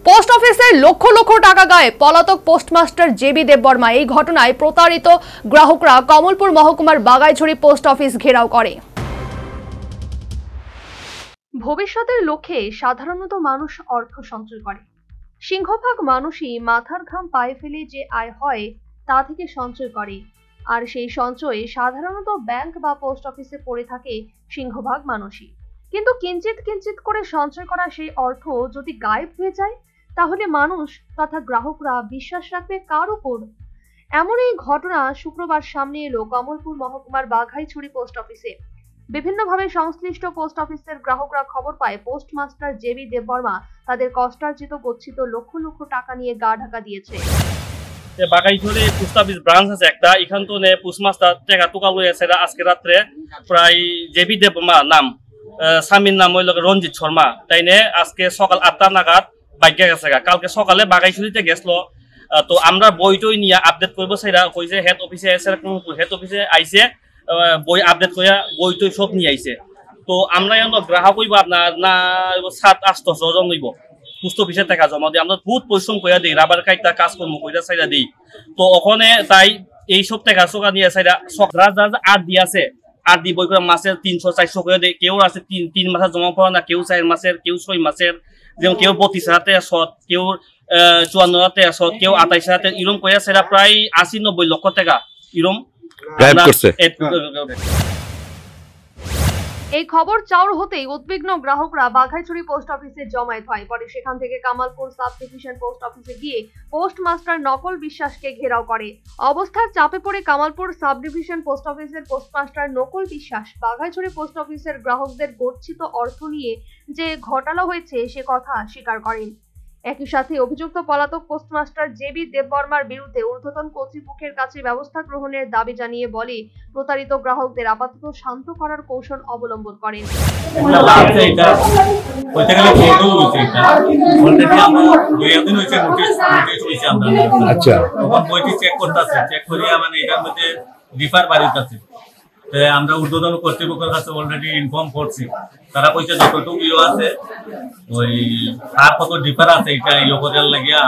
Post অফিসে লক্ষ লক্ষ টাকা গায়ে পলাতক পোস্টমাস্টার জেবি দেববর্মা। এই ঘটনায় প্রতারিত গ্রাহকরা কমলপুর মহকুমার বাগাইছড়ি পোস্ট অফিস ঘেরাও করে। ভবিষ্যতের লক্ষ্যে সাধারণত মানুষ অর্থ সঞ্চয় করে। সিংহভাগ মানুষই মাথার ঘাম পায়ে ফেলে যে আয় হয় তা থেকে সঞ্চয় করে, আর সেই সঞ্চয় সাধারণত ব্যাংক বা পোস্ট অফিসে পড়ে থাকে সিংহভাগ মানুষই। কিন্তু কিঞ্চিত কিঞ্চিত করে সঞ্চয় করা সেই অর্থ যদি গায়েব হয়ে যায়, তাহলে মানুষ তথা গ্রাহকরা বিশ্বাস রাখবে কার উপর? এমন এই ঘটনা শুক্রবার সামনে এলো কমলপুর মহকুমার বাঘাইছড়ি পোস্ট অফিসে। বিভিন্নভাবে সংশ্লিষ্ট পোস্ট অফিসের গ্রাহকরা খবর পায় পোস্টমাস্টার জেবি দেববর্মা তাদের কষ্টার্জিত গচ্ছিত লক্ষ লক্ষ টাকা নিয়ে গা ঢাকা দিয়েছে। বাগাইছড়ি পোস্ট অফিস ব্রাঞ্চ আছে একটা, এখান তো পোস্টমাস্টার টাকা টুকা লই আছে আজকে রাত্রে প্রায় জেবি দেববর্মা নাম স্বামীর নাম হইল রঞ্জিত শর্মা। তাই আজকে সকাল 8টা নাগাদ বাইকে গেছে। কালকে সকালে বাগাইছড়িতে গেছিল। তো আমরা বইটই নিয়ে আপডেট করবো সেটা কইছে হেড অফিসে এসে, হেড অফিসে আইসে বই আপডেট করে বই টই সব নিয়ে আইছে। তো আমরা গ্রাহক হইব আপনার না 7-8 জন হইব পোস্ট অফিসে টাকা জমা দিই। আমরা বহুত পরিশ্রম করে দিই, রাবার কাইটা কাজ করবো কইটা সাইডা দিই। তো ওখানে তাই এই সব টাকা চোকা নিয়ে সাইডা আট দিয়ে আছে, আর দি বই করে মাসের 300-400 করে দেয়। কেউ আছে 3 মাসের জমা পড়া না, কেউ 4 মাসের, কেউ 6 মাসের, যেমন কেউ 32,000 কেউ 54,000, কেউ 28,000 এরম করে সেটা প্রায় 80-90 লক্ষ টাকা এরম। এই খবর চাউর হতেই উদ্বিগ্ন গ্রাহকরা বাঘাইছড়ি পোস্ট অফিসে জমায়েত হয়। পরে সেখান থেকে কামালপুর সাব ডিভিশন পোস্ট অফিসে গিয়ে পোস্টমাস্টার নকল বিশ্বাসকে ঘেরাও করে। অবস্থার চাপে পড়ে কামালপুর সাব ডিভিশন পোস্ট অফিসের পোস্টমাস্টার নকল বিশ্বাস বাঘাইছড়ি পোস্ট অফিসের গ্রাহকদের গচ্ছিত অর্থ নিয়ে যে ঘোটালা হয়েছে সে কথা স্বীকার করেন। একই সাথে অভিযুক্ত পলাতক পোস্টমাস্টার জেবি দেববর্মার বিরুদ্ধে ঊর্ধ্বতন কর্তৃপক্ষের কাছে ব্যবস্থা গ্রহণের দাবি জানিয়ে বলে প্রতারিত গ্রাহকদের আপাতত শান্ত করার কৌশল অবলম্বন করেন। আমরা ঊর্ধ্বতন কর্তৃপক্ষের কাছে অলরেডি ইনফর্ম করছি। তারা কইছে যতটুকু আছে ওই আর কত ডিফার আছে এটা ইয়ে করার লাগিয়া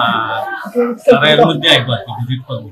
তারা এর মধ্যে একবার ভিজিট করবে।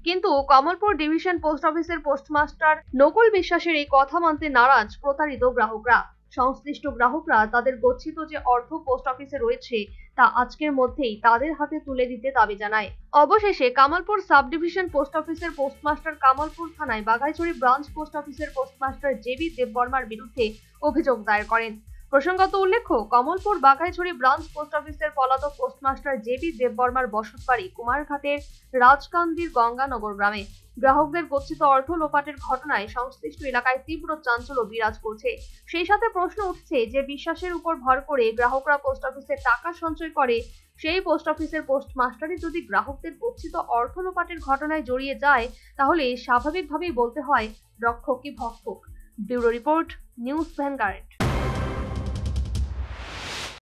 কিন্তু কমলপুর ডিভিশন পোস্ট অফিসের পোস্টমাস্টার নকুল বিশ্বাসের এই কথা মানতে নারাজ প্রতারিত গ্রাহকরা। সংশ্লিষ্ট গ্রাহকরা তাদের গচ্ছিত যে অর্থ পোস্ট অফিসে রয়েছে তা আজকের মধ্যেই তাদের হাতে তুলে দিতে দাবি জানায়। অবশেষে কামালপুর সাব ডিভিশন পোস্ট অফিসের পোস্টমাস্টার কামালপুর থানায় বাঘাইছড়ি ব্রাঞ্চ পোস্ট অফিসের পোস্টমাস্টার জেবি দেববর্মার বিরুদ্ধে অভিযোগ দায়ের করেন। প্রসঙ্গত উল্লেখ্য, কমলপুর বাঘাইছড়ি ব্রাঞ্চ পোস্ট অফিসের পলাতক পোস্টমাস্টার জেবি দেববর্মার বসতবাড়ি কুমারঘাটের রাজকান্দির গঙ্গানগর গ্রামে। গ্রাহকদের গচ্ছিত অর্থ লোপাটের ঘটনায় সংশ্লিষ্ট এলাকায় তীব্র চাঞ্চল্য বিরাজ করছে। সেই সাথে প্রশ্ন উঠছে যে বিশ্বাসের উপর ভর করে গ্রাহকরা পোস্ট অফিসে টাকা সঞ্চয় করে, সেই পোস্ট অফিসের পোস্টমাস্টারই যদি গ্রাহকদের গচ্ছিত অর্থ লোপাটের ঘটনায় জড়িয়ে যায়, তাহলে স্বাভাবিকভাবেই বলতে হয় রক্ষক কি ভক্ষক। Bureau report, News vanguard.